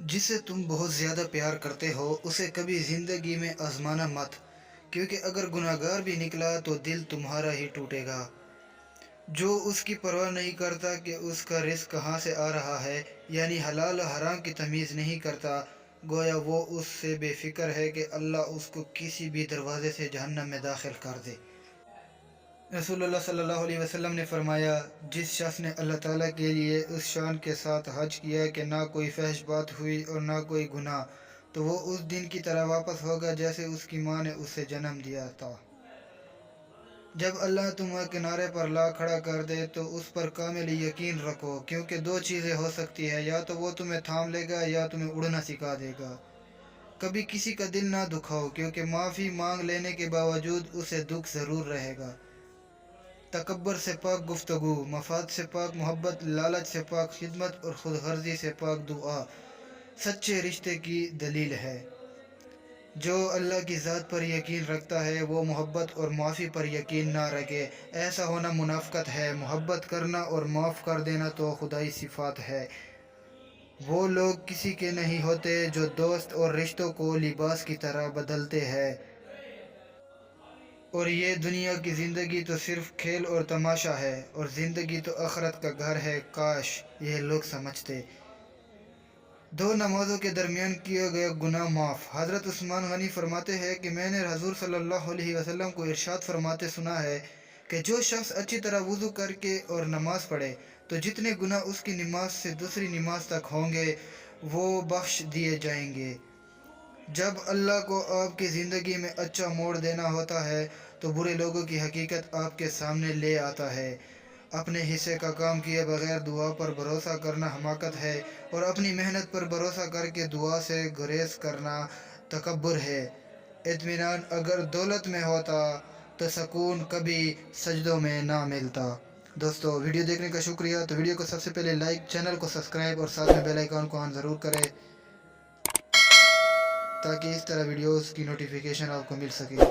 जिसे तुम बहुत ज़्यादा प्यार करते हो उसे कभी ज़िंदगी में आज़माना मत, क्योंकि अगर गुनहगार भी निकला तो दिल तुम्हारा ही टूटेगा। जो उसकी परवाह नहीं करता कि उसका रिज़्क कहाँ से आ रहा है, यानी हलाल हराम की तमीज़ नहीं करता, गोया वो उससे बेफ़िक्र है कि अल्लाह उसको किसी भी दरवाज़े से जहन्नम में दाखिल कर दे। रसूलुल्लाह सल्लल्लाहु अलैहि वसल्लम ने फरमाया, जिस शख्स ने अल्लाह ताला के लिए उस शान के साथ हज किया कि ना कोई फहश बात हुई और ना कोई गुनाह, तो वो उस दिन की तरह वापस होगा जैसे उसकी माँ ने उसे जन्म दिया था। जब अल्लाह तुम्हें किनारे पर ला खड़ा कर दे तो उस पर कामिल यकीन रखो, क्योंकि दो चीज़ें हो सकती है, या तो वो तुम्हें थाम लेगा या तुम्हें उड़ना सिखा देगा। कभी किसी का दिल ना दुखाओ, क्योंकि माफ़ी मांग लेने के बावजूद उसे दुख ज़रूर रहेगा। तकब्बर से पाक गुफ्तगू, मफाद से पाक मोहब्बत, लालच से पाक खिदमत और खुद गर्जी से पाक दुआ सच्चे रिश्ते की दलील है। जो अल्लाह की ज़ात पर यकीन रखता है वो मोहब्बत और माफ़ी पर यकीन ना रखे। ऐसा होना मुनाफ़िक़त है। मोहब्बत करना और माफ़ कर देना तो खुदाई सिफ़ात है। वो लोग किसी के नहीं होते जो दोस्त और रिश्तों को लिबास की तरह बदलते हैं। और ये दुनिया की ज़िंदगी तो सिर्फ़ खेल और तमाशा है, और ज़िंदगी तो आखिरत का घर है। काश ये लोग समझते। दो नमाज़ों के दरमियान किए गए गुनाह माफ़। हज़रत उस्मान गनी फरमाते हैं कि मैंने हज़ूर सल्लल्लाहु अलैहि वसल्लम को इरशाद फरमाते सुना है कि जो शख्स अच्छी तरह वुज़ू करके और नमाज़ पढ़े तो जितने गुनाह उसकी नमाज से दूसरी नमाज तक होंगे वो बख्श दिए जाएंगे। जब अल्लाह को आपकी ज़िंदगी में अच्छा मोड़ देना होता है तो बुरे लोगों की हकीकत आपके सामने ले आता है। अपने हिस्से का काम किए बगैर दुआ पर भरोसा करना हमाकत है, और अपनी मेहनत पर भरोसा करके दुआ से गुरेज करना तकब्बुर है। इत्मीनान अगर दौलत में होता तो सकून कभी सजदों में ना मिलता। दोस्तों, वीडियो देखने का शुक्रिया। तो वीडियो को सबसे पहले लाइक, चैनल को सब्सक्राइब और साथ में बेल आइकन को ऑन ज़रूर करें, ताकि इस तरह वीडियोस की नोटिफिकेशन आपको मिल सके।